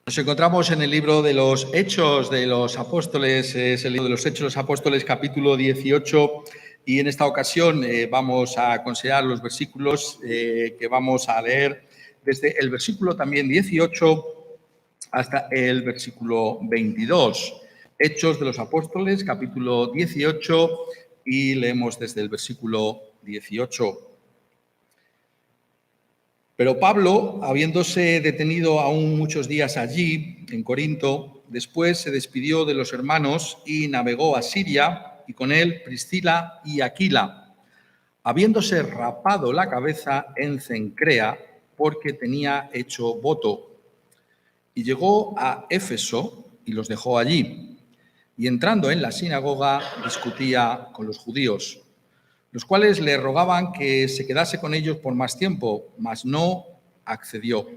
Nos encontramos en el libro de los Hechos de los Apóstoles, es el libro de los Hechos de los Apóstoles, capítulo 18, y en esta ocasión vamos a considerar los versículos que vamos a leer desde el versículo también 18 hasta el versículo 22. Hechos de los Apóstoles, capítulo 18, y leemos desde el versículo 18. Pero Pablo, habiéndose detenido aún muchos días allí, en Corinto, después se despidió de los hermanos y navegó a Siria, y con él Priscila y Aquila, habiéndose rapado la cabeza en Cencrea, porque tenía hecho voto. Y llegó a Éfeso y los dejó allí. Y entrando en la sinagoga, discutía con los judíos, los cuales le rogaban que se quedase con ellos por más tiempo, mas no accedió,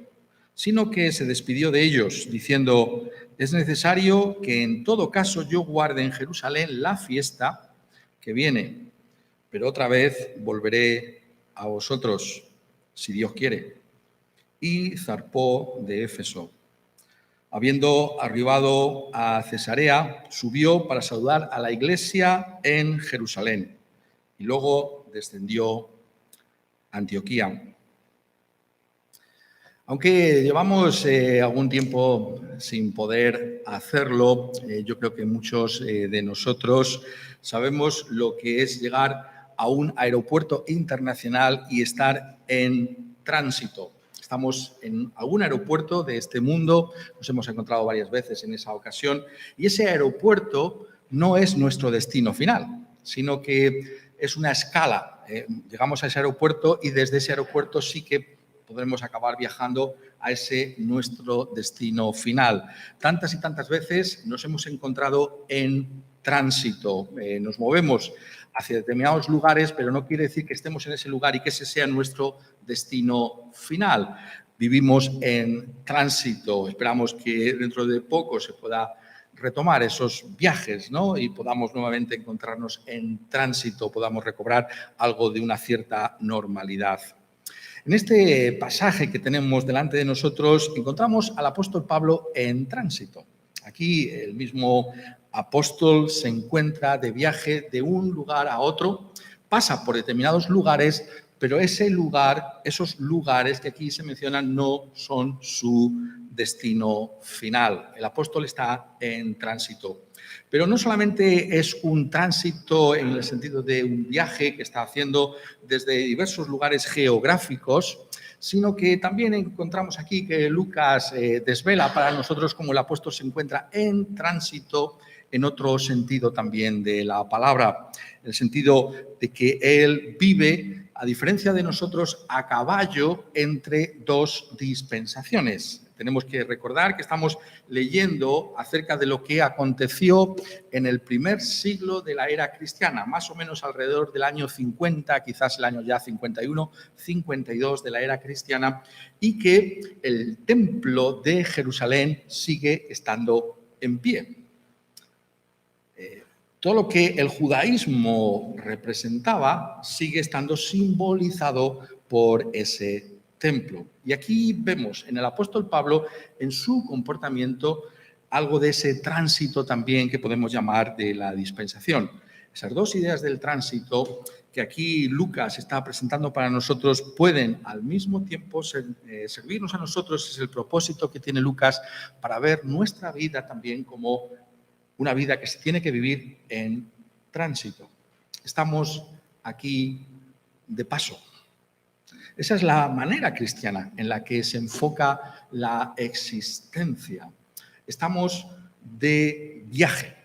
sino que se despidió de ellos, diciendo: es necesario que en todo caso yo guarde en Jerusalén la fiesta que viene, pero otra vez volveré a vosotros, si Dios quiere. Y zarpó de Éfeso. Habiendo arribado a Cesarea, subió para saludar a la iglesia en Jerusalén, y luego descendió a Antioquía. Aunque llevamos algún tiempo sin poder hacerlo, yo creo que muchos de nosotros sabemos lo que es llegar a un aeropuerto internacional y estar en tránsito. Estamos en algún aeropuerto de este mundo, nos hemos encontrado varias veces en esa ocasión, y ese aeropuerto no es nuestro destino final, sino que es una escala. Llegamos a ese aeropuerto y desde ese aeropuerto sí que podremos acabar viajando a ese nuestro destino final. Tantas y tantas veces nos hemos encontrado en tránsito. Nos movemos hacia determinados lugares, pero no quiere decir que estemos en ese lugar y que ese sea nuestro destino final. Vivimos en tránsito. Esperamos que dentro de poco se pueda retomar esos viajes, ¿no? Y podamos nuevamente encontrarnos en tránsito, podamos recobrar algo de una cierta normalidad. En este pasaje que tenemos delante de nosotros encontramos al apóstol Pablo en tránsito. Aquí el mismo apóstol se encuentra de viaje de un lugar a otro, pasa por determinados lugares, pero ese lugar, esos lugares que aquí se mencionan no son su destino final. El apóstol está en tránsito. Pero no solamente es un tránsito en el sentido de un viaje que está haciendo desde diversos lugares geográficos, sino que también encontramos aquí que Lucas desvela para nosotros cómo el apóstol se encuentra en tránsito en otro sentido también de la palabra, en el sentido de que él vive, a diferencia de nosotros, a caballo entre dos dispensaciones. Tenemos que recordar que estamos leyendo acerca de lo que aconteció en el primer siglo de la era cristiana, más o menos alrededor del año 50, quizás el año ya 51, 52 de la era cristiana, y que el templo de Jerusalén sigue estando en pie. Todo lo que el judaísmo representaba sigue estando simbolizado por ese templo. Y aquí vemos en el apóstol Pablo, en su comportamiento, algo de ese tránsito también que podemos llamar de la dispensación. Esas dos ideas del tránsito que aquí Lucas está presentando para nosotros pueden al mismo tiempo servirnos a nosotros. Es el propósito que tiene Lucas para ver nuestra vida también como una vida que se tiene que vivir en tránsito. Estamos aquí de paso. Esa es la manera cristiana en la que se enfoca la existencia. Estamos de viaje.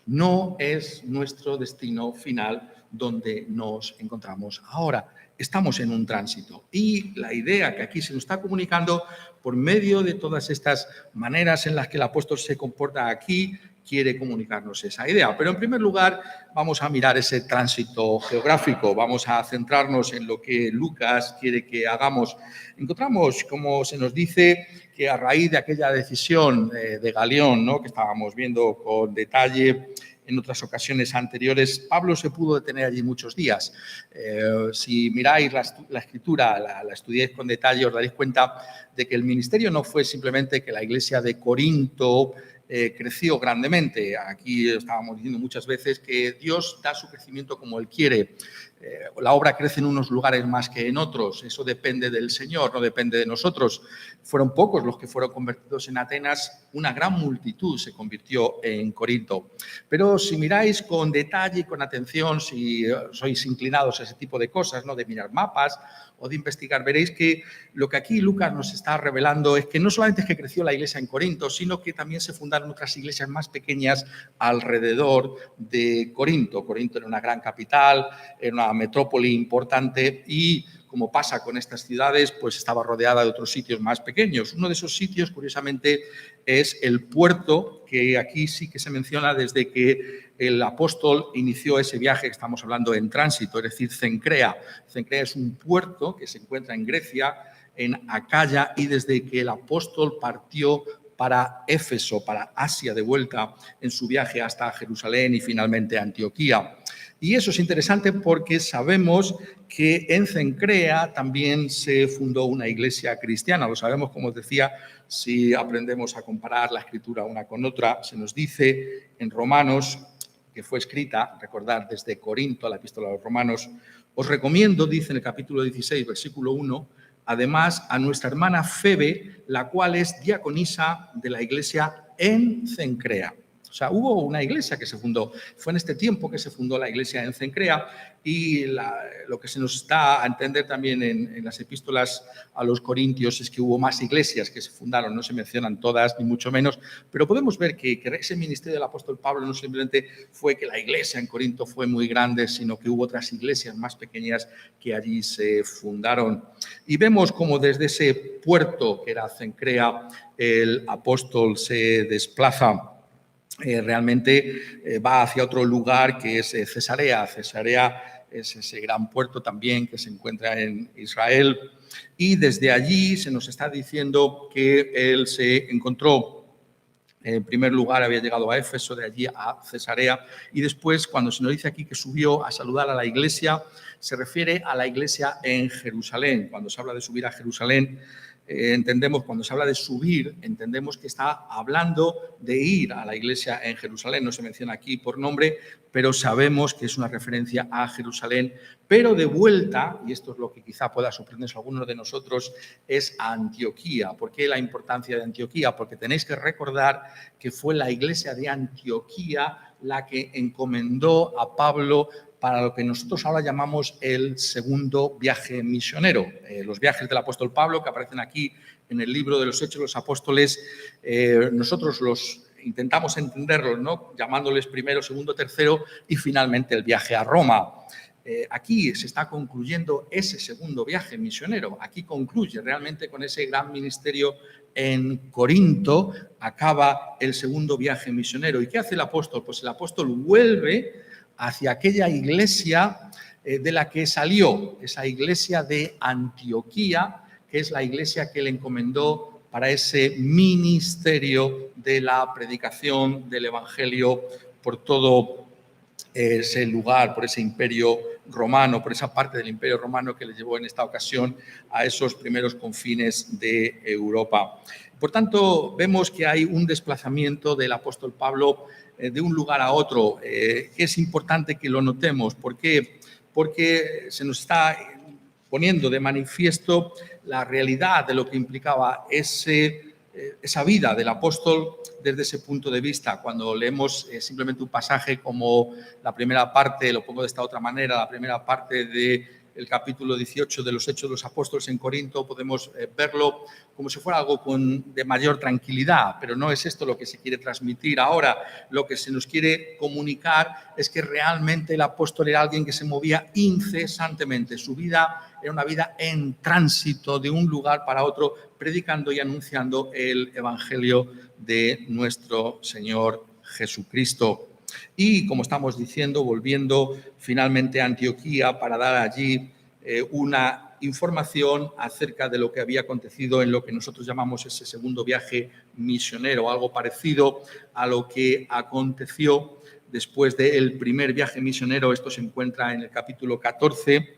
No es nuestro destino final donde nos encontramos ahora. Estamos en un tránsito. Y la idea que aquí se nos está comunicando por medio de todas estas maneras en las que el apóstol se comporta aquí, quiere comunicarnos esa idea. Pero en primer lugar vamos a mirar ese tránsito geográfico, vamos a centrarnos en lo que Lucas quiere que hagamos. Encontramos, como se nos dice, que a raíz de aquella decisión de Galión, ¿no?, que estábamos viendo con detalle en otras ocasiones anteriores, Pablo se pudo detener allí muchos días. Si miráis la escritura, la estudiáis con detalle, os daréis cuenta de que el ministerio no fue simplemente que la iglesia de Corinto creció grandemente. Aquí estábamos diciendo muchas veces que Dios da su crecimiento como Él quiere. La obra crece en unos lugares más que en otros. Eso depende del Señor, no depende de nosotros. Fueron pocos los que fueron convertidos en Atenas. Una gran multitud se convirtió en Corinto. Pero si miráis con detalle y con atención, si sois inclinados a ese tipo de cosas, ¿no?, de mirar mapas o de investigar, veréis que lo que aquí Lucas nos está revelando es que no solamente es que creció la iglesia en Corinto, sino que también se fundaron otras iglesias más pequeñas alrededor de Corinto. Corinto era una gran capital, era una metrópoli importante y, como pasa con estas ciudades, pues estaba rodeada de otros sitios más pequeños. Uno de esos sitios, curiosamente, es el puerto, que aquí sí que se menciona desde que el apóstol inició ese viaje, estamos hablando en tránsito, es decir, Cencrea. Cencrea es un puerto que se encuentra en Grecia, en Acaya, y desde que el apóstol partió para Éfeso, para Asia, de vuelta en su viaje hasta Jerusalén y finalmente Antioquía. Y eso es interesante porque sabemos que en Cencrea también se fundó una iglesia cristiana. Lo sabemos, como os decía, si aprendemos a comparar la escritura una con otra. Se nos dice en Romanos, que fue escrita, recordad, desde Corinto, la epístola a los Romanos, os recomiendo, dice en el capítulo 16, versículo 1, además a nuestra hermana Febe, la cual es diaconisa de la iglesia en Cencrea. O sea, hubo una iglesia que se fundó. Fue en este tiempo que se fundó la iglesia en Cencrea y lo que se nos da a entender también en las epístolas a los Corintios es que hubo más iglesias que se fundaron. No se mencionan todas, ni mucho menos, pero podemos ver que ese ministerio del apóstol Pablo no simplemente fue que la iglesia en Corinto fue muy grande, sino que hubo otras iglesias más pequeñas que allí se fundaron. Y vemos cómo desde ese puerto que era Cencrea, el apóstol se desplaza. Realmente va hacia otro lugar que es Cesarea. Cesarea es ese gran puerto también que se encuentra en Israel y desde allí se nos está diciendo que él se encontró, en primer lugar había llegado a Éfeso, de allí a Cesarea y después, cuando se nos dice aquí que subió a saludar a la iglesia, se refiere a la iglesia en Jerusalén. Cuando se habla de subir a Jerusalén, entendemos, cuando se habla de subir, entendemos que está hablando de ir a la iglesia en Jerusalén. No se menciona aquí por nombre, pero sabemos que es una referencia a Jerusalén, pero de vuelta, y esto es lo que quizá pueda sorprenderse a algunos de nosotros, es a Antioquía. ¿Por qué la importancia de Antioquía? Porque tenéis que recordar que fue la iglesia de Antioquía la que encomendó a Pablo para lo que nosotros ahora llamamos el segundo viaje misionero. Los viajes del apóstol Pablo, que aparecen aquí en el libro de los Hechos de los Apóstoles, nosotros los intentamos entenderlos, ¿no?, llamándoles primero, segundo, tercero y finalmente el viaje a Roma. Aquí se está concluyendo ese segundo viaje misionero. Aquí concluye realmente con ese gran ministerio en Corinto, acaba el segundo viaje misionero. ¿Y qué hace el apóstol? Pues el apóstol vuelve hacia aquella iglesia de la que salió, esa iglesia de Antioquía, que es la iglesia que le encomendó para ese ministerio de la predicación del evangelio por todo ese lugar, por ese imperio romano, por esa parte del imperio romano que le llevó en esta ocasión a esos primeros confines de Europa. Por tanto, vemos que hay un desplazamiento del apóstol Pablo de un lugar a otro, que es importante que lo notemos. ¿Por qué? Porque se nos está poniendo de manifiesto la realidad de lo que implicaba esa vida del apóstol desde ese punto de vista. Cuando leemos simplemente un pasaje como la primera parte, lo pongo de esta otra manera, la primera parte del capítulo 18 de los Hechos de los Apóstoles en Corinto, podemos verlo como si fuera algo de mayor tranquilidad, pero no es esto lo que se quiere transmitir ahora. Lo que se nos quiere comunicar es que realmente el apóstol era alguien que se movía incesantemente. Su vida era una vida en tránsito de un lugar para otro, predicando y anunciando el evangelio de nuestro Señor Jesucristo. Y, como estamos diciendo, volviendo finalmente a Antioquía para dar allí una información acerca de lo que había acontecido en lo que nosotros llamamos ese segundo viaje misionero, algo parecido a lo que aconteció después del primer viaje misionero. Esto se encuentra en el capítulo 14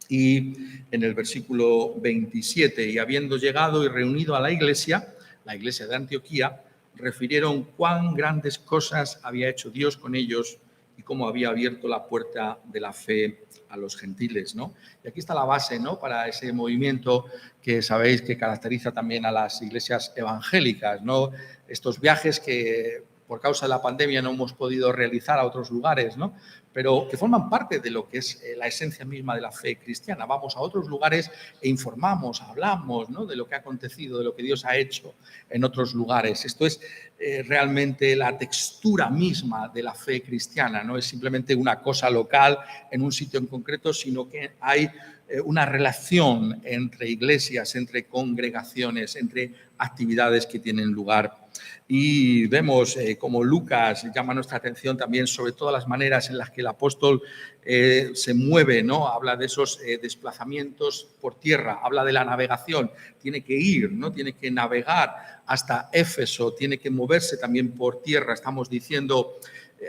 y en el versículo 27. Y habiendo llegado y reunido a la iglesia de Antioquía, refirieron cuán grandes cosas había hecho Dios con ellos y cómo había abierto la puerta de la fe a los gentiles, ¿no? Y aquí está la base, ¿no?, para ese movimiento que sabéis que caracteriza también a las iglesias evangélicas, ¿no? Estos viajes que por causa de la pandemia no hemos podido realizar a otros lugares, ¿no?, pero que forman parte de lo que es la esencia misma de la fe cristiana. Vamos a otros lugares e informamos, hablamos, ¿no?, de lo que ha acontecido, de lo que Dios ha hecho en otros lugares. Esto es realmente la textura misma de la fe cristiana. No es simplemente una cosa local en un sitio en concreto, sino que hay una relación entre iglesias, entre congregaciones, entre actividades que tienen lugar. Y vemos como Lucas llama nuestra atención también sobre todas las maneras en las que el apóstol se mueve, ¿no? Habla de esos desplazamientos por tierra, habla de la navegación, tiene que ir, ¿no?, tiene que navegar hasta Éfeso, tiene que moverse también por tierra. Estamos diciendo,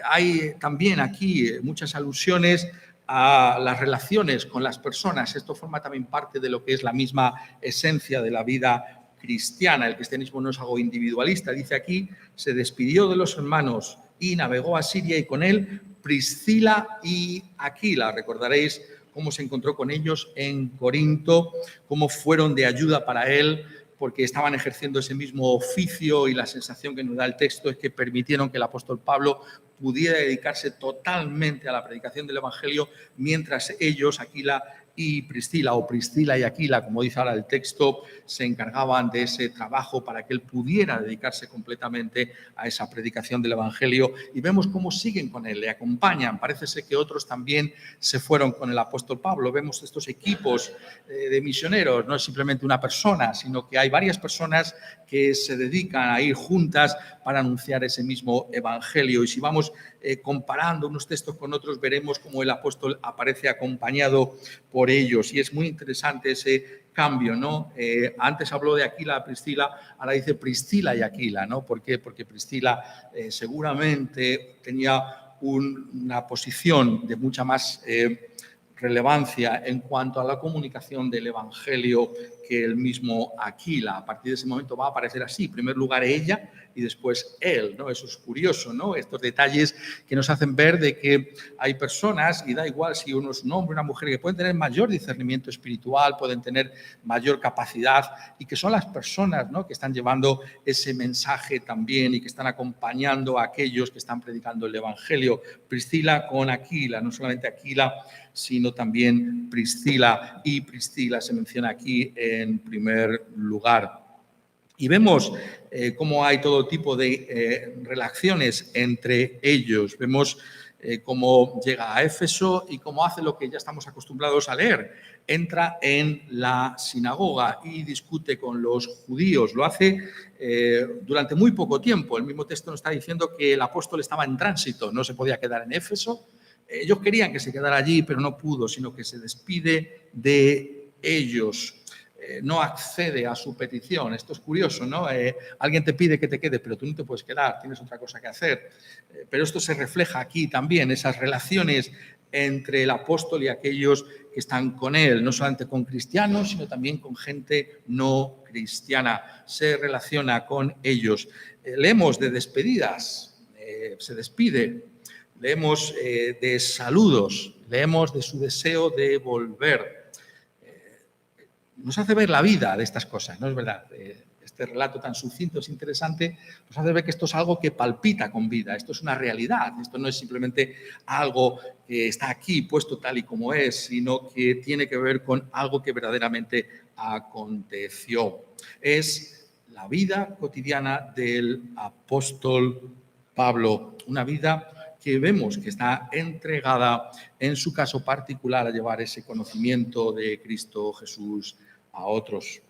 hay también aquí muchas alusiones a las relaciones con las personas. Esto forma también parte de lo que es la misma esencia de la vida cristiana. El cristianismo no es algo individualista. Dice aquí, se despidió de los hermanos y navegó a Siria y con él Priscila y Aquila. Recordaréis cómo se encontró con ellos en Corinto, cómo fueron de ayuda para él, porque estaban ejerciendo ese mismo oficio, y la sensación que nos da el texto es que permitieron que el apóstol Pablo pudiera dedicarse totalmente a la predicación del evangelio, mientras ellos, Aquila y Priscila, o Priscila y Aquila, como dice ahora el texto, se encargaban de ese trabajo para que él pudiera dedicarse completamente a esa predicación del evangelio. Y vemos cómo siguen con él, le acompañan. Parece ser que otros también se fueron con el apóstol Pablo. Vemos estos equipos de misioneros, no es simplemente una persona, sino que hay varias personas que se dedican a ir juntas para anunciar ese mismo evangelio. Y si vamos comparando unos textos con otros, veremos cómo el apóstol aparece acompañado por ellos. Y es muy interesante ese cambio, ¿no? Antes habló de Aquila, Priscila, ahora dice Priscila y Aquila, ¿no? ¿Por qué? Porque Priscila seguramente tenía una posición de mucha más relevancia en cuanto a la comunicación del evangelio que el mismo Aquila. A partir de ese momento va a aparecer así, en primer lugar ella y después él, ¿no? Eso es curioso, ¿no? Estos detalles que nos hacen ver de que hay personas, y da igual si uno es un hombre o una mujer, que pueden tener mayor discernimiento espiritual, pueden tener mayor capacidad, y que son las personas, ¿no?, que están llevando ese mensaje también y que están acompañando a aquellos que están predicando el evangelio. Priscila con Aquila, no solamente Aquila, sino también Priscila, y Priscila se menciona aquí en primer lugar. Y vemos cómo hay todo tipo de relaciones entre ellos. Vemos cómo llega a Éfeso y cómo hace lo que ya estamos acostumbrados a leer. Entra en la sinagoga y discute con los judíos. Lo hace durante muy poco tiempo. El mismo texto nos está diciendo que el apóstol estaba en tránsito, no se podía quedar en Éfeso. Ellos querían que se quedara allí, pero no pudo, sino que se despide de ellos. No accede a su petición. Esto es curioso, ¿no? Alguien te pide que te quedes, pero tú no te puedes quedar, tienes otra cosa que hacer. Pero esto se refleja aquí también, esas relaciones entre el apóstol y aquellos que están con él, no solamente con cristianos, sino también con gente no cristiana. Se relaciona con ellos. Leemos de despedidas, se despide. Leemos de saludos, leemos de su deseo de volver. Nos hace ver la vida de estas cosas, ¿no es verdad? Este relato tan sucinto es interesante, nos hace ver que esto es algo que palpita con vida, esto es una realidad, esto no es simplemente algo que está aquí puesto tal y como es, sino que tiene que ver con algo que verdaderamente aconteció. Es la vida cotidiana del apóstol Pablo, una vida que vemos que está entregada en su caso particular a llevar ese conocimiento de Cristo Jesús a otros.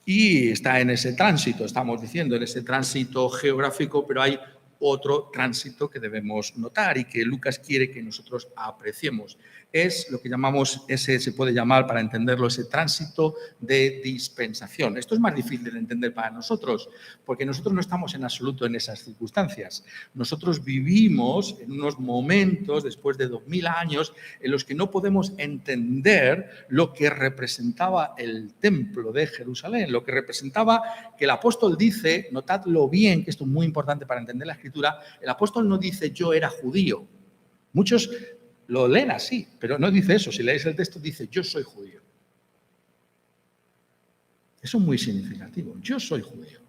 Y está en ese tránsito, estamos diciendo, en ese tránsito geográfico, pero hay otro tránsito que debemos notar y que Lucas quiere que nosotros apreciemos. es lo que llamamos, se puede llamar, para entenderlo, ese tránsito de dispensación. Esto es más difícil de entender para nosotros, porque nosotros no estamos en absoluto en esas circunstancias. Nosotros vivimos en unos momentos, después de 2000 años, en los que no podemos entender lo que representaba el templo de Jerusalén, lo que representaba que el apóstol dice, notadlo bien, que esto es muy importante para entender la Escritura, el apóstol no dice yo era judío. Muchos lo leen así, pero no dice eso. Si leéis el texto, dice yo soy judío. Eso es muy significativo. Yo soy judío.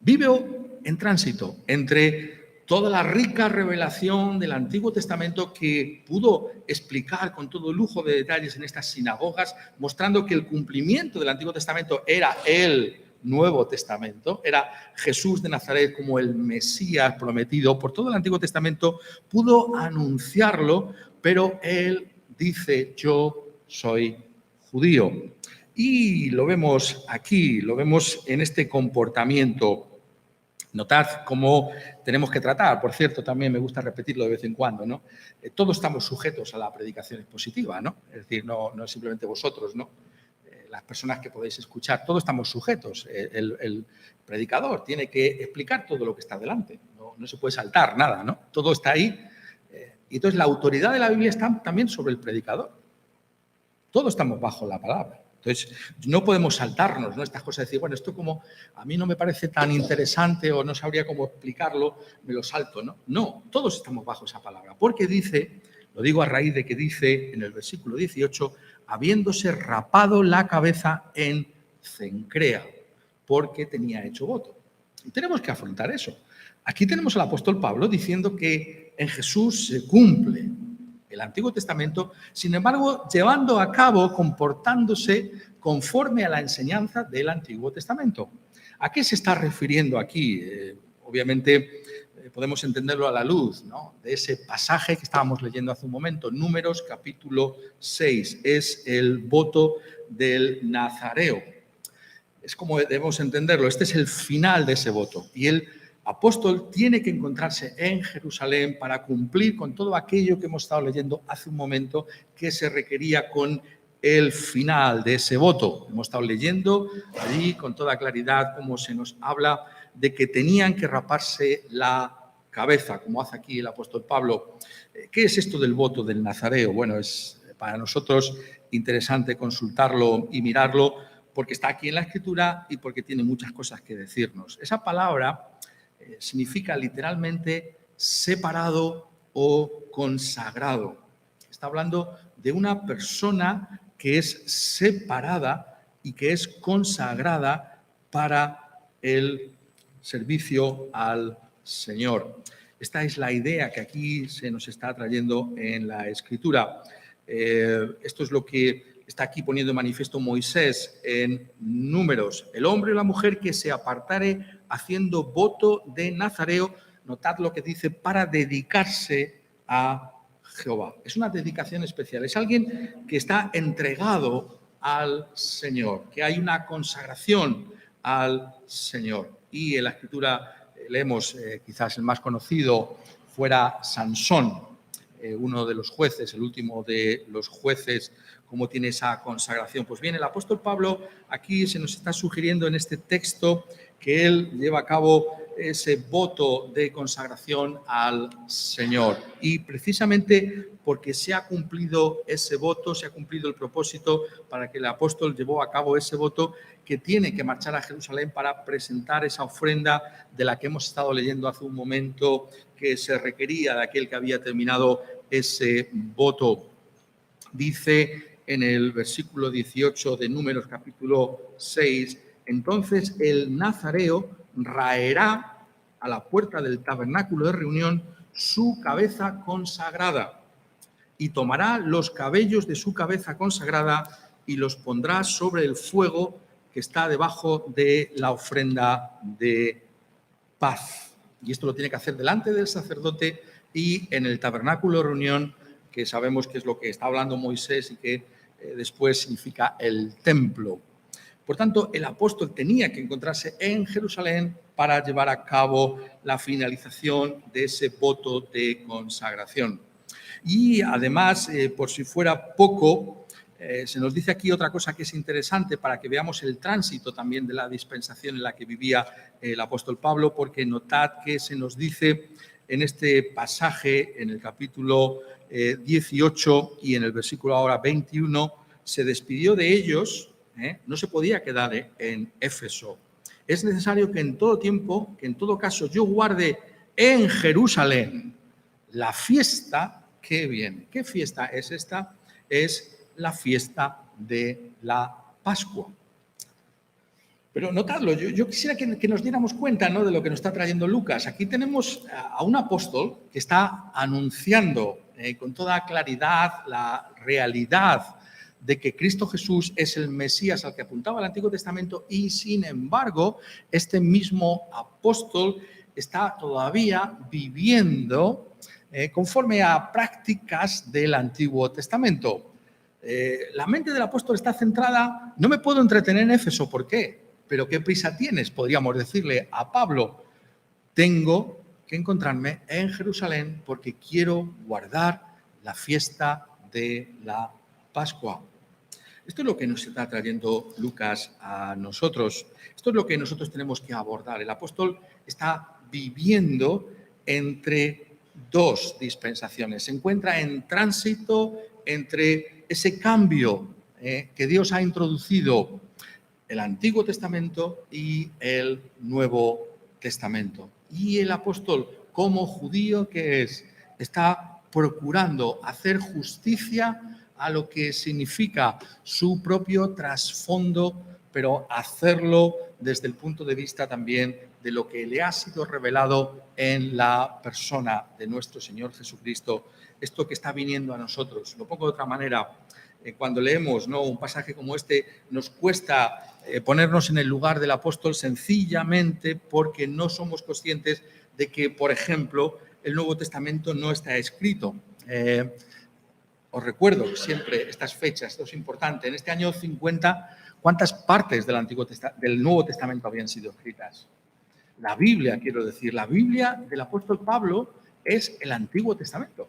Vivo en tránsito entre toda la rica revelación del Antiguo Testamento que pudo explicar con todo lujo de detalles en estas sinagogas, mostrando que el cumplimiento del Antiguo Testamento era el Nuevo Testamento, era Jesús de Nazaret como el Mesías prometido. Por todo el Antiguo Testamento pudo anunciarlo, pero él dice, yo soy judío. Y lo vemos aquí, lo vemos en este comportamiento. Notad cómo tenemos que tratar. Por cierto, también me gusta repetirlo de vez en cuando, ¿no? Todos estamos sujetos a la predicación expositiva, ¿no? Es decir, no es simplemente vosotros, ¿no? Las personas que podéis escuchar, todos estamos sujetos. El predicador tiene que explicar todo lo que está delante. No se puede saltar nada, ¿no? Todo está ahí. Y entonces la autoridad de la Biblia está también sobre el predicador. Todos estamos bajo la palabra. Entonces, no podemos saltarnos, ¿no? Estas cosas de decir, bueno, esto como a mí no me parece tan interesante o no sabría cómo explicarlo, me lo salto, ¿no? No, todos estamos bajo esa palabra. Porque dice, lo digo a raíz de que dice en el versículo 18, habiéndose rapado la cabeza en Cencrea, porque tenía hecho voto. Y tenemos que afrontar eso. Aquí tenemos al apóstol Pablo diciendo que en Jesús se cumple el Antiguo Testamento, sin embargo, llevando a cabo, comportándose conforme a la enseñanza del Antiguo Testamento. ¿A qué se está refiriendo aquí? Obviamente, podemos entenderlo a la luz, ¿no?, de ese pasaje que estábamos leyendo hace un momento, Números capítulo 6, es el voto del Nazareo. Es como debemos entenderlo, este es el final de ese voto y el apóstol tiene que encontrarse en Jerusalén para cumplir con todo aquello que hemos estado leyendo hace un momento que se requería con el final de ese voto. Hemos estado leyendo allí con toda claridad cómo se nos habla de que tenían que raparse la cabeza, como hace aquí el apóstol Pablo. ¿Qué es esto del voto del Nazareo? Bueno, es para nosotros interesante consultarlo y mirarlo porque está aquí en la Escritura y porque tiene muchas cosas que decirnos. Esa palabra significa literalmente separado o consagrado. Está hablando de una persona que es separada y que es consagrada para el servicio al Señor. Esta es la idea que aquí se nos está trayendo en la Escritura. Esto es lo que está aquí poniendo en manifiesto Moisés en Números. El hombre o la mujer que se apartare haciendo voto de Nazareo, notad lo que dice, para dedicarse a Jehová. Es una dedicación especial, es alguien que está entregado al Señor, que hay una consagración al Señor. Y en la Escritura leemos, quizás el más conocido fuera Sansón, uno de los jueces, el último de los jueces, cómo tiene esa consagración. Pues bien, el apóstol Pablo aquí se nos está sugiriendo en este texto que él lleva a cabo ese voto de consagración al Señor. Y precisamente porque se ha cumplido ese voto, se ha cumplido el propósito para que el apóstol llevó a cabo ese voto, que tiene que marchar a Jerusalén para presentar esa ofrenda de la que hemos estado leyendo hace un momento, que se requería de aquel que había terminado ese voto. Dice en el versículo 18 de Números capítulo 6, entonces el nazareo raerá a la puerta del tabernáculo de reunión su cabeza consagrada y tomará los cabellos de su cabeza consagrada y los pondrá sobre el fuego que está debajo de la ofrenda de paz. Y esto lo tiene que hacer delante del sacerdote y en el tabernáculo de reunión, que sabemos que es lo que está hablando Moisés y que después significa el templo. Por tanto, el apóstol tenía que encontrarse en Jerusalén para llevar a cabo la finalización de ese voto de consagración. Y además, por si fuera poco, se nos dice aquí otra cosa que es interesante para que veamos el tránsito también de la dispensación en la que vivía el apóstol Pablo, porque notad que se nos dice en este pasaje, en el capítulo 18 y en el versículo ahora 21, se despidió de ellos, no se podía quedar en Éfeso. Es necesario que en todo tiempo, que en todo caso yo guarde en Jerusalén la fiesta que viene. ¿Qué fiesta es esta? Es la fiesta de la Pascua. Pero notadlo, yo quisiera que nos diéramos cuenta, ¿no?, de lo que nos está trayendo Lucas. Aquí tenemos a un apóstol que está anunciando con toda claridad la realidad de que Cristo Jesús es el Mesías al que apuntaba el Antiguo Testamento y, sin embargo, este mismo apóstol está todavía viviendo conforme a prácticas del Antiguo Testamento. La mente del apóstol está centrada, no me puedo entretener en Éfeso, ¿por qué? Pero ¿qué prisa tienes? Podríamos decirle a Pablo, tengo que encontrarme en Jerusalén porque quiero guardar la fiesta de la Pascua. Esto es lo que nos está trayendo Lucas a nosotros. Esto es lo que nosotros tenemos que abordar. El apóstol está viviendo entre dos dispensaciones. Se encuentra en tránsito entre ese cambio que Dios ha introducido, el Antiguo Testamento y el Nuevo Testamento. Y el apóstol, como judío que es, está procurando hacer justicia a lo que significa su propio trasfondo, pero hacerlo desde el punto de vista también de lo que le ha sido revelado en la persona de nuestro Señor Jesucristo, esto que está viniendo a nosotros. Lo pongo de otra manera. Cuando leemos, ¿no?, un pasaje como este, nos cuesta ponernos en el lugar del apóstol sencillamente porque no somos conscientes de que, por ejemplo, el Nuevo Testamento no está escrito. Os recuerdo siempre estas fechas, esto es importante. En este año 50, ¿cuántas partes del Nuevo Testamento habían sido escritas? La Biblia, quiero decir, la Biblia del apóstol Pablo es el Antiguo Testamento.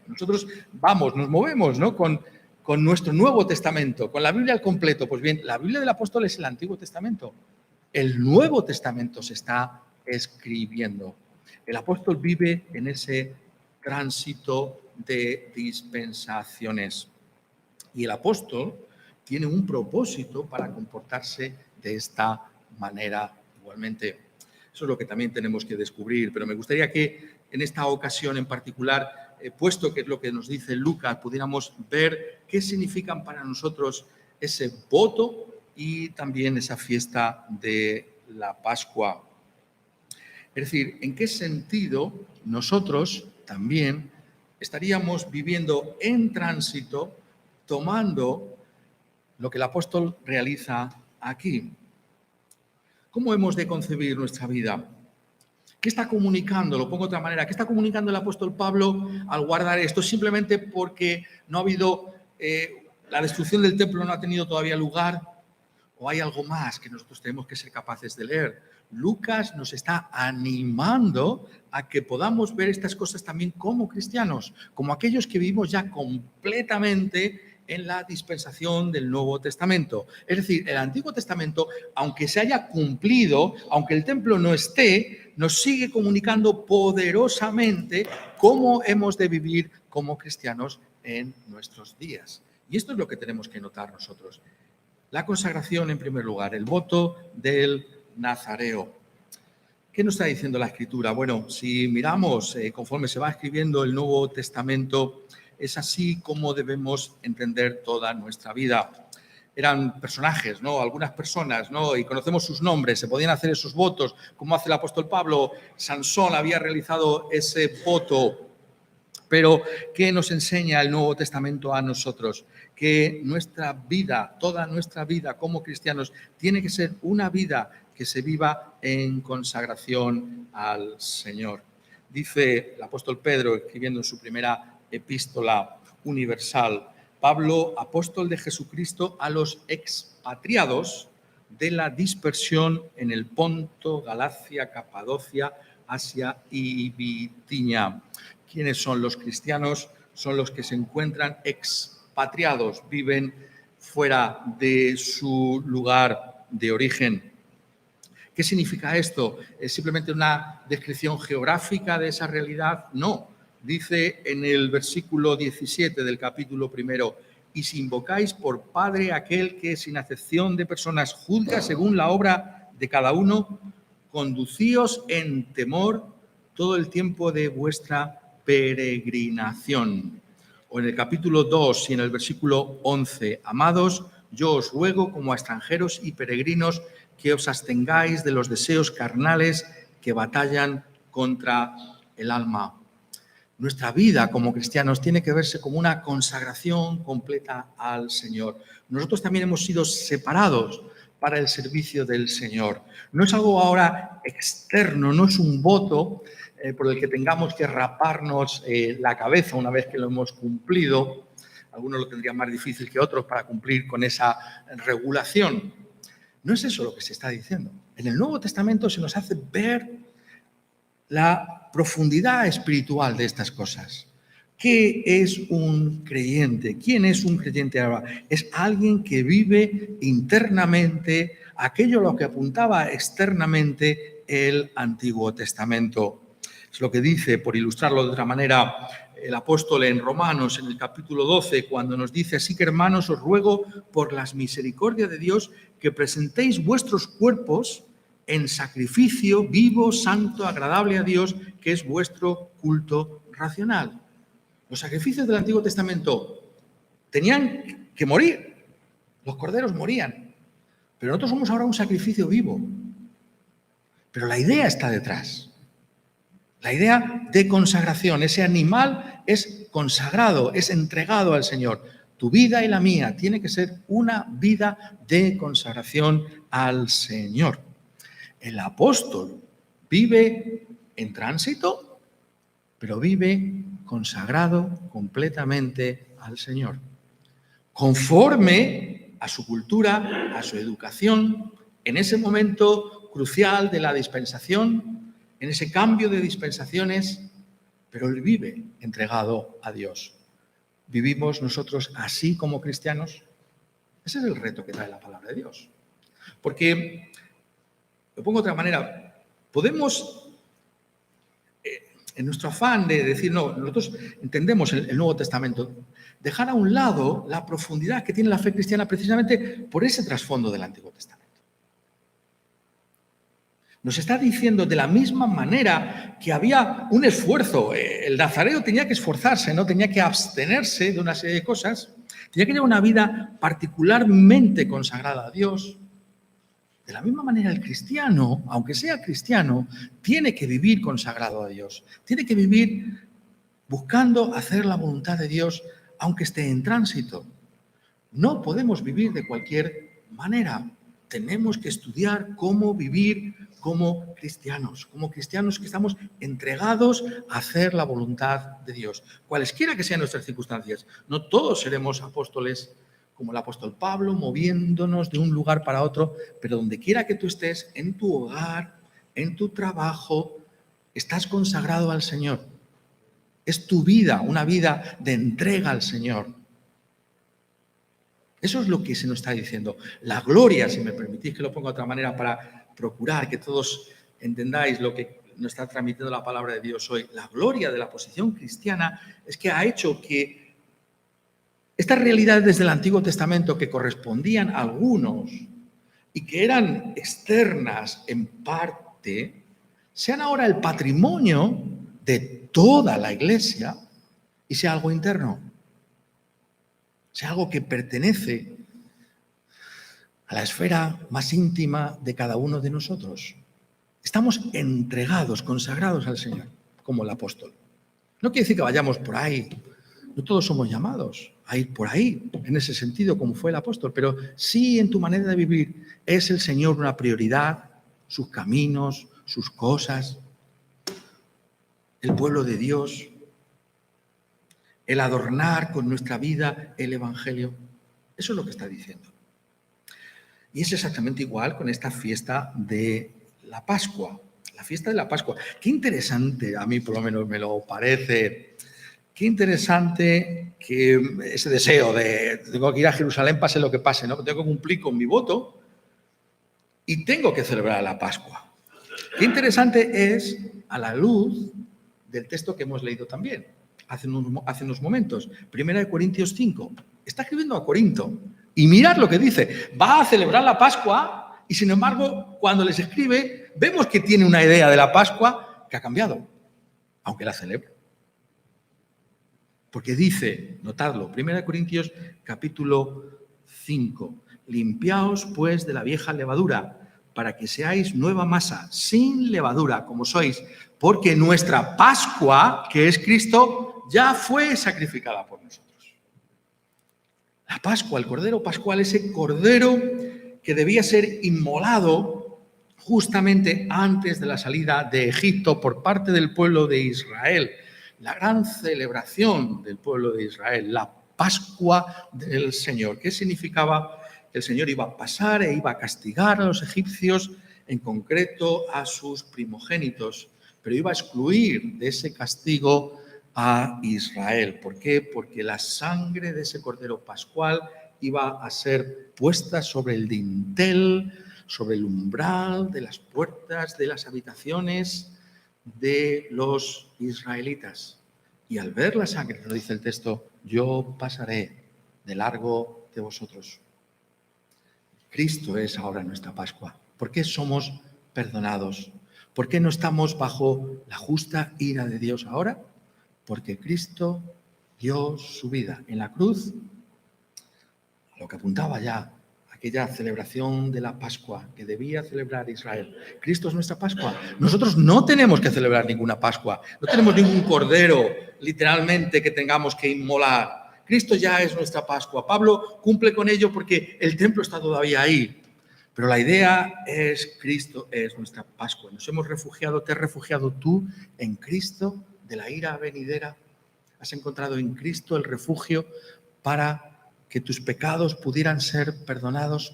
Nosotros nos movemos, ¿no?, con nuestro Nuevo Testamento, con la Biblia al completo. Pues bien, la Biblia del apóstol es el Antiguo Testamento. El Nuevo Testamento se está escribiendo. El apóstol vive en ese tránsito de dispensaciones. Y el apóstol tiene un propósito para comportarse de esta manera igualmente. Eso es lo que también tenemos que descubrir. Pero me gustaría que en esta ocasión en particular, puesto que es lo que nos dice Lucas, pudiéramos ver qué significan para nosotros ese voto y también esa fiesta de la Pascua. Es decir, en qué sentido nosotros también estaríamos viviendo en tránsito, tomando lo que el apóstol realiza aquí. ¿Cómo hemos de concebir nuestra vida? ¿Qué está comunicando? Lo pongo de otra manera. ¿Qué está comunicando el apóstol Pablo al guardar esto? ¿Simplemente porque no ha habido, la destrucción del templo no ha tenido todavía lugar? ¿O hay algo más que nosotros tenemos que ser capaces de leer? Lucas nos está animando a que podamos ver estas cosas también como cristianos, como aquellos que vivimos ya completamente en la dispensación del Nuevo Testamento. Es decir, el Antiguo Testamento, aunque se haya cumplido, aunque el templo no esté, nos sigue comunicando poderosamente cómo hemos de vivir como cristianos en nuestros días. Y esto es lo que tenemos que notar nosotros. La consagración, en primer lugar, el voto del Nazareo. ¿Qué nos está diciendo la Escritura? Bueno, si miramos conforme se va escribiendo el Nuevo Testamento, es así como debemos entender toda nuestra vida. Eran personajes, ¿no?, algunas personas, ¿no?, y conocemos sus nombres, se podían hacer esos votos, como hace el apóstol Pablo. Sansón había realizado ese voto. Pero, ¿qué nos enseña el Nuevo Testamento a nosotros? Que nuestra vida, toda nuestra vida como cristianos, tiene que ser una vida que se viva en consagración al Señor. Dice el apóstol Pedro, escribiendo en su primera epístola universal, Pablo, apóstol de Jesucristo, a los expatriados de la dispersión en el Ponto, Galacia, Capadocia, Asia y Bitinia. ¿Quiénes son los cristianos? Son los que se encuentran expatriados, viven fuera de su lugar de origen. ¿Qué significa esto? ¿Es simplemente una descripción geográfica de esa realidad? No. Dice en el versículo 17 del capítulo 1, y si invocáis por Padre aquel que sin acepción de personas juzga según la obra de cada uno, conducíos en temor todo el tiempo de vuestra peregrinación. O en el capítulo 2 y en el versículo 11, amados, yo os ruego como a extranjeros y peregrinos que os abstengáis de los deseos carnales que batallan contra el alma. Nuestra vida como cristianos tiene que verse como una consagración completa al Señor. Nosotros también hemos sido separados para el servicio del Señor. No es algo ahora externo, no es un voto por el que tengamos que raparnos la cabeza una vez que lo hemos cumplido. Algunos lo tendrían más difícil que otros para cumplir con esa regulación. No es eso lo que se está diciendo. En el Nuevo Testamento se nos hace ver la profundidad espiritual de estas cosas. ¿Qué es un creyente? ¿Quién es un creyente ahora? Es alguien que vive internamente aquello a lo que apuntaba externamente el Antiguo Testamento. Es lo que dice, por ilustrarlo de otra manera, el apóstol en Romanos, en el capítulo 12, cuando nos dice: así que, hermanos, os ruego por las misericordias de Dios que presentéis vuestros cuerpos en sacrificio vivo, santo, agradable a Dios, que es vuestro culto racional. Los sacrificios del Antiguo Testamento tenían que morir. Los corderos morían. Pero nosotros somos ahora un sacrificio vivo. Pero la idea está detrás. La idea de consagración. Ese animal es consagrado, es entregado al Señor. Tu vida y la mía tiene que ser una vida de consagración al Señor. El apóstol vive en tránsito, pero vive consagrado completamente al Señor. Conforme a su cultura, a su educación, en ese momento crucial de la dispensación, en ese cambio de dispensaciones, pero él vive entregado a Dios. ¿Vivimos nosotros así como cristianos? Ese es el reto que trae la palabra de Dios. Porque, lo pongo de otra manera, podemos, en nuestro afán de decir, no, nosotros entendemos el Nuevo Testamento, dejar a un lado la profundidad que tiene la fe cristiana precisamente por ese trasfondo del Antiguo Testamento. Nos está diciendo de la misma manera que había un esfuerzo. El nazareo tenía que esforzarse, ¿no? Tenía que abstenerse de una serie de cosas. Tenía que llevar una vida particularmente consagrada a Dios. De la misma manera, el cristiano, aunque sea cristiano, tiene que vivir consagrado a Dios. Tiene que vivir buscando hacer la voluntad de Dios, aunque esté en tránsito. No podemos vivir de cualquier manera. Tenemos que estudiar cómo vivir como cristianos que estamos entregados a hacer la voluntad de Dios. Cualesquiera que sean nuestras circunstancias, no todos seremos apóstoles como el apóstol Pablo, moviéndonos de un lugar para otro, pero donde quiera que tú estés, en tu hogar, en tu trabajo, estás consagrado al Señor. Es tu vida, una vida de entrega al Señor. Eso es lo que se nos está diciendo. La gloria, si me permitís que lo ponga de otra manera para procurar que todos entendáis lo que nos está transmitiendo la palabra de Dios hoy. La gloria de la posición cristiana es que ha hecho que estas realidades desde el Antiguo Testamento que correspondían a algunos y que eran externas en parte, sean ahora el patrimonio de toda la Iglesia y sea algo interno. Sea algo que pertenece a la esfera más íntima de cada uno de nosotros. Estamos entregados, consagrados al Señor, como el apóstol. No quiere decir que vayamos por ahí. No todos somos llamados a ir por ahí, en ese sentido, como fue el apóstol, pero sí en tu manera de vivir es el Señor una prioridad, sus caminos, sus cosas, el pueblo de Dios, el adornar con nuestra vida el Evangelio. Eso es lo que está diciendo. Y es exactamente igual con esta fiesta de la Pascua. La fiesta de la Pascua. Qué interesante, a mí por lo menos me lo parece, qué interesante que ese deseo de tengo que ir a Jerusalén pase lo que pase, ¿no? Tengo que cumplir con mi voto y tengo que celebrar la Pascua. Qué interesante es a la luz del texto que hemos leído también hace unos momentos. 1 Corintios 5. Está escribiendo a Corinto. Y mirad lo que dice. Va a celebrar la Pascua y, sin embargo, cuando les escribe, vemos que tiene una idea de la Pascua que ha cambiado, aunque la celebra. Porque dice, notadlo, 1 Corintios capítulo 5. Limpiaos, pues, de la vieja levadura, para que seáis nueva masa, sin levadura, como sois, porque nuestra Pascua, que es Cristo, ya fue sacrificada por nosotros. La Pascua, el Cordero Pascual, ese Cordero que debía ser inmolado justamente antes de la salida de Egipto por parte del pueblo de Israel. La gran celebración del pueblo de Israel, la Pascua del Señor. ¿Qué significaba? Que el Señor iba a pasar e iba a castigar a los egipcios, en concreto a sus primogénitos, pero iba a excluir de ese castigo a Israel. ¿Por qué? Porque la sangre de ese Cordero Pascual iba a ser puesta sobre el dintel, sobre el umbral de las puertas de las habitaciones de los israelitas. Y al ver la sangre, lo dice el texto, yo pasaré de largo de vosotros. Cristo es ahora nuestra Pascua. ¿Por qué somos perdonados? ¿Por qué no estamos bajo la justa ira de Dios ahora? Porque Cristo dio su vida en la cruz, a lo que apuntaba ya aquella celebración de la Pascua que debía celebrar Israel. Cristo es nuestra Pascua. Nosotros no tenemos que celebrar ninguna Pascua, no tenemos ningún cordero, literalmente, que tengamos que inmolar. Cristo ya es nuestra Pascua. Pablo cumple con ello porque el templo está todavía ahí. Pero la idea es, Cristo es nuestra Pascua. Nos hemos refugiado, te has refugiado tú en Cristo de la ira venidera. Has encontrado en Cristo el refugio para que tus pecados puedan ser perdonados.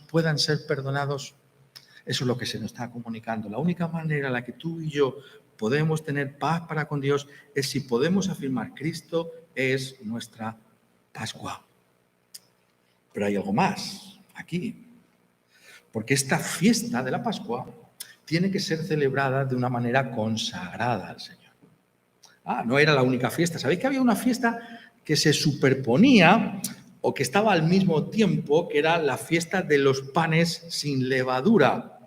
Eso es lo que se nos está comunicando. La única manera en la que tú y yo podemos tener paz para con Dios es si podemos afirmar Cristo es nuestra Pascua. Pero hay algo más aquí. Porque esta fiesta de la Pascua tiene que ser celebrada de una manera consagrada al Señor. No era la única fiesta. ¿Sabéis que había una fiesta que se superponía o que estaba al mismo tiempo, que era la fiesta de los panes sin levadura?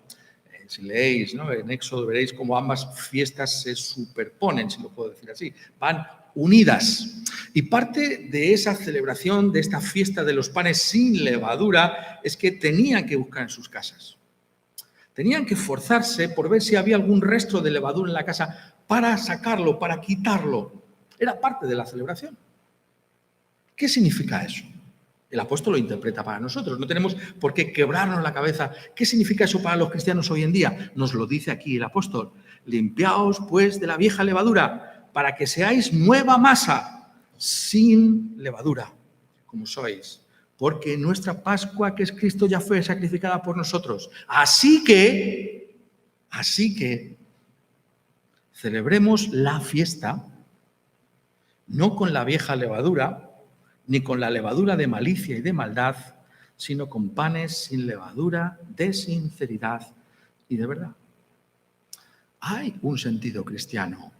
Si leéis, ¿no?, en Éxodo veréis cómo ambas fiestas se superponen, si lo puedo decir así, van unidas. Y parte de esa celebración, de esta fiesta de los panes sin levadura, es que tenían que buscar en sus casas. Tenían que forzarse por ver si había algún resto de levadura en la casa para sacarlo, para quitarlo. Era parte de la celebración. ¿Qué significa eso? El apóstol lo interpreta para nosotros. No tenemos por qué quebrarnos la cabeza. ¿Qué significa eso para los cristianos hoy en día? Nos lo dice aquí el apóstol. Limpiaos, pues, de la vieja levadura, para que seáis nueva masa, sin levadura, como sois. Porque nuestra Pascua, que es Cristo, ya fue sacrificada por nosotros. Así que, celebremos la fiesta, no con la vieja levadura, ni con la levadura de malicia y de maldad, sino con panes sin levadura, de sinceridad y de verdad. Hay un sentido cristiano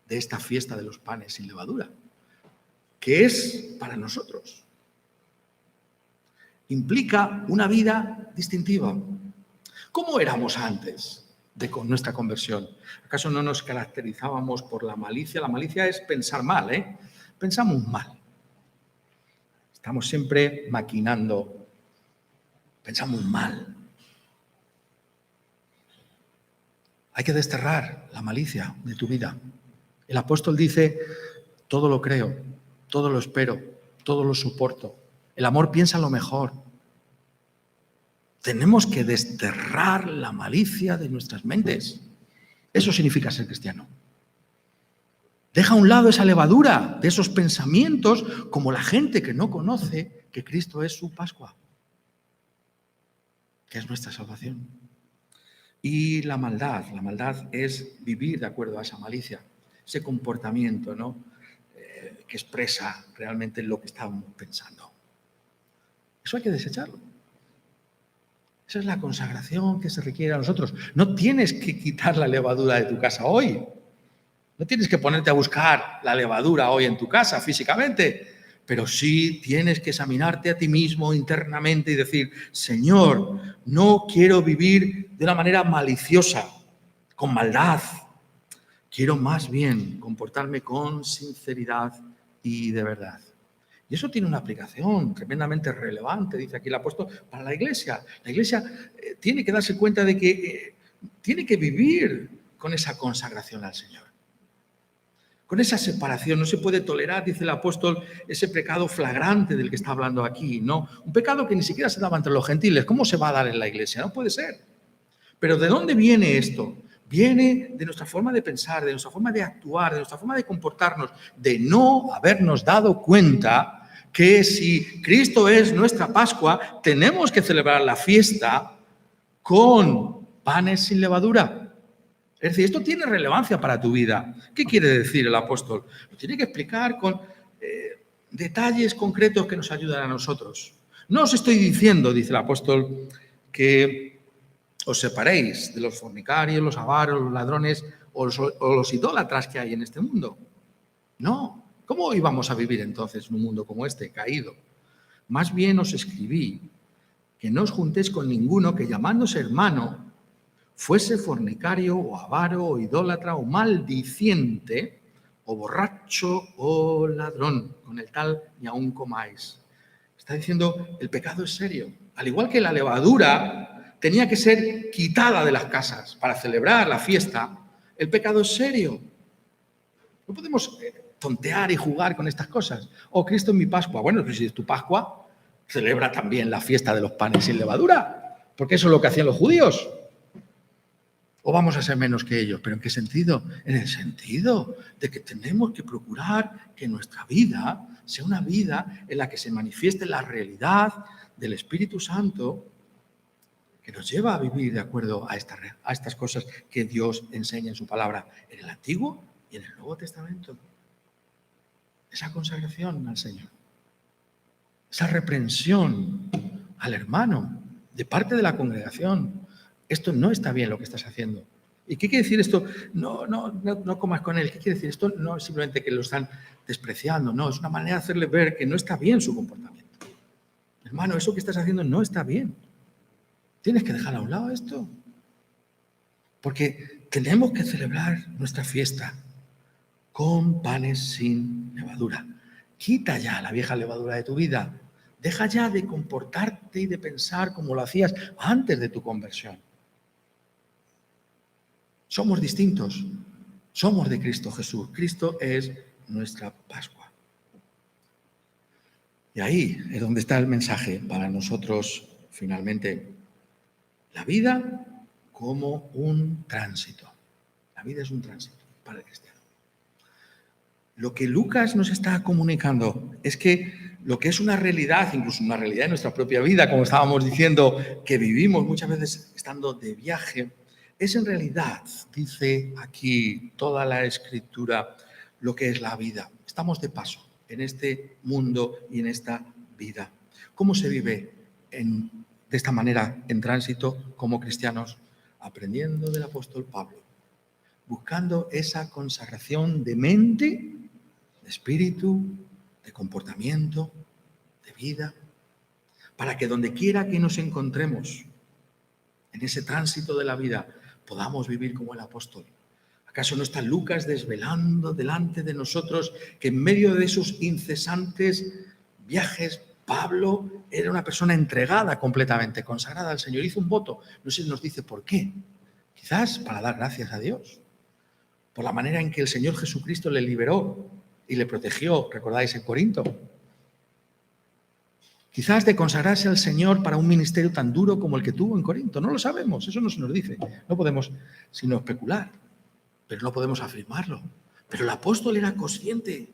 de esta fiesta de los panes sin levadura, que es para nosotros. Implica una vida distintiva. ¿Cómo éramos antes de nuestra conversión? ¿Acaso no nos caracterizábamos por la malicia? La malicia es pensar mal, ¿eh? Pensamos mal. Estamos siempre maquinando. Pensamos mal. Hay que desterrar la malicia de tu vida. El apóstol dice, todo lo creo, todo lo espero, todo lo soporto. El amor piensa lo mejor. Tenemos que desterrar la malicia de nuestras mentes. Eso significa ser cristiano. Deja a un lado esa levadura de esos pensamientos como la gente que no conoce que Cristo es su Pascua, que es nuestra salvación. Y la maldad es vivir de acuerdo a esa malicia, ese comportamiento, ¿no? Que expresa realmente lo que estamos pensando. Eso hay que desecharlo. Esa es la consagración que se requiere a nosotros. No tienes que quitar la levadura de tu casa hoy. No tienes que ponerte a buscar la levadura hoy en tu casa físicamente, pero sí tienes que examinarte a ti mismo internamente y decir, Señor, no quiero vivir de una manera maliciosa, con maldad. Quiero más bien comportarme con sinceridad y de verdad. Y eso tiene una aplicación tremendamente relevante, dice aquí el apóstol, para la Iglesia. La Iglesia tiene que darse cuenta de que tiene que vivir con esa consagración al Señor. Con esa separación no se puede tolerar, dice el apóstol, ese pecado flagrante del que está hablando aquí, ¿no? Un pecado que ni siquiera se daba entre los gentiles. ¿Cómo se va a dar en la Iglesia? No puede ser. Pero ¿de dónde viene esto? Viene de nuestra forma de pensar, de nuestra forma de actuar, de nuestra forma de comportarnos, de no habernos dado cuenta que si Cristo es nuestra Pascua, tenemos que celebrar la fiesta con panes sin levadura. Es decir, esto tiene relevancia para tu vida. ¿Qué quiere decir el apóstol? Lo tiene que explicar con detalles concretos que nos ayudan a nosotros. No os estoy diciendo, dice el apóstol, que os separéis de los fornicarios, los avaros, los ladrones o los idólatras que hay en este mundo. No. ¿Cómo íbamos a vivir entonces en un mundo como este, caído? Más bien os escribí que no os juntéis con ninguno que llamándose hermano fuese fornicario o avaro o idólatra o maldiciente o borracho o ladrón, con el tal ni aún comáis. Está diciendo, el pecado es serio. Al igual que la levadura tenía que ser quitada de las casas para celebrar la fiesta, el pecado es serio. No podemos tontear y jugar con estas cosas. Oh, Cristo es mi Pascua. Bueno, pues si es tu Pascua, celebra también la fiesta de los panes sin levadura, porque eso es lo que hacían los judíos. ¿O vamos a ser menos que ellos? ¿Pero en qué sentido? En el sentido de que tenemos que procurar que nuestra vida sea una vida en la que se manifieste la realidad del Espíritu Santo que nos lleva a vivir de acuerdo a estas cosas que Dios enseña en su palabra en el Antiguo y en el Nuevo Testamento. Esa consagración al Señor, esa reprensión al hermano de parte de la congregación. Esto no está bien lo que estás haciendo. ¿Y qué quiere decir esto? No comas con él. ¿Qué quiere decir? Esto no es simplemente que lo están despreciando, no, es una manera de hacerle ver que no está bien su comportamiento. Hermano, eso que estás haciendo no está bien. Tienes que dejar a un lado esto. Porque tenemos que celebrar nuestra fiesta con panes sin levadura. Quita ya la vieja levadura de tu vida. Deja ya de comportarte y de pensar como lo hacías antes de tu conversión. Somos distintos. Somos de Cristo Jesús. Cristo es nuestra Pascua. Y ahí es donde está el mensaje para nosotros, finalmente. La vida como un tránsito. La vida es un tránsito para el cristiano. Lo que Lucas nos está comunicando es que lo que es una realidad, incluso una realidad en nuestra propia vida, como estábamos diciendo, que vivimos muchas veces estando de viaje, es en realidad, dice aquí toda la Escritura, lo que es la vida. Estamos de paso en este mundo y en esta vida. ¿Cómo se vive de esta manera en tránsito como cristianos? Aprendiendo del apóstol Pablo, buscando esa consagración de mente, de espíritu, de comportamiento, de vida, para que donde quiera que nos encontremos en ese tránsito de la vida podamos vivir como el apóstol. ¿Acaso no está Lucas desvelando delante de nosotros que en medio de esos incesantes viajes Pablo era una persona entregada completamente, consagrada al Señor? Hizo un voto. No sé si nos dice por qué. Quizás para dar gracias a Dios, por la manera en que el Señor Jesucristo le liberó y le protegió, recordáis en Corinto. Quizás de consagrarse al Señor para un ministerio tan duro como el que tuvo en Corinto. No lo sabemos, eso no se nos dice. No podemos sino especular, pero no podemos afirmarlo. Pero el apóstol era consciente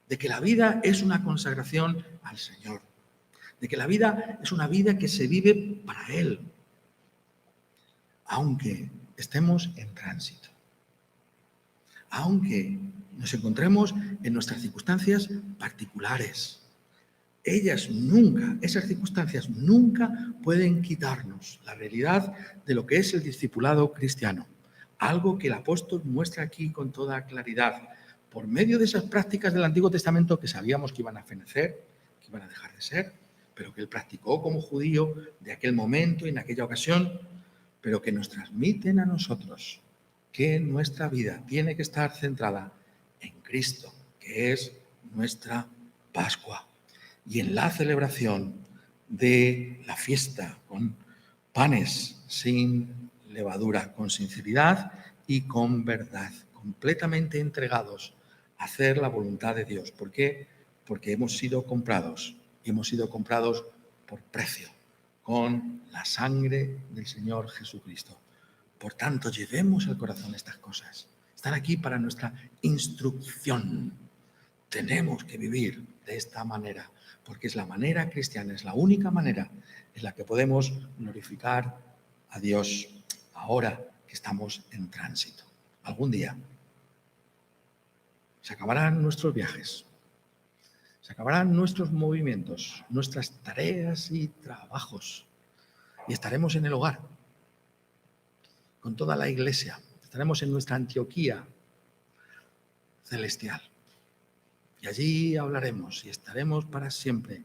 de que la vida es una consagración al Señor, de que la vida es una vida que se vive para Él. aunque estemos en tránsito, aunque nos encontremos en nuestras circunstancias particulares. Esas circunstancias nunca pueden quitarnos la realidad de lo que es el discipulado cristiano. Algo que el apóstol muestra aquí con toda claridad, por medio de esas prácticas del Antiguo Testamento que sabíamos que iban a fenecer, que iban a dejar de ser, pero que él practicó como judío de aquel momento y en aquella ocasión, pero que nos transmiten a nosotros que nuestra vida tiene que estar centrada en Cristo, que es nuestra Pascua, y en la celebración de la fiesta con panes sin levadura, con sinceridad y con verdad, completamente entregados a hacer la voluntad de Dios. ¿Por qué? Porque hemos sido comprados y hemos sido comprados por precio, con la sangre del Señor Jesucristo. Por tanto, llevemos al corazón estas cosas. Están aquí para nuestra instrucción. Tenemos que vivir de esta manera, porque es la manera cristiana, es la única manera en la que podemos glorificar a Dios ahora que estamos en tránsito. Algún día se acabarán nuestros viajes, se acabarán nuestros movimientos, nuestras tareas y trabajos, y estaremos en el hogar con toda la iglesia, estaremos en nuestra Antioquía celestial. Y allí hablaremos y estaremos para siempre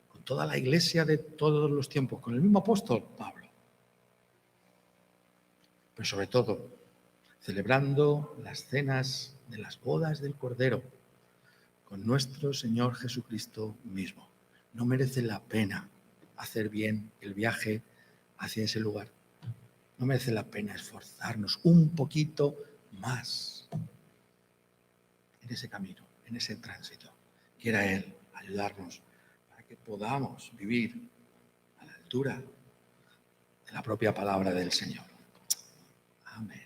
con toda la iglesia de todos los tiempos, con el mismo apóstol Pablo. Pero sobre todo, celebrando las cenas de las bodas del Cordero con nuestro Señor Jesucristo mismo. No merece la pena hacer bien el viaje hacia ese lugar. No merece la pena esforzarnos un poquito más en ese camino, en ese tránsito. Quiera Él ayudarnos para que podamos vivir a la altura de la propia palabra del Señor. Amén.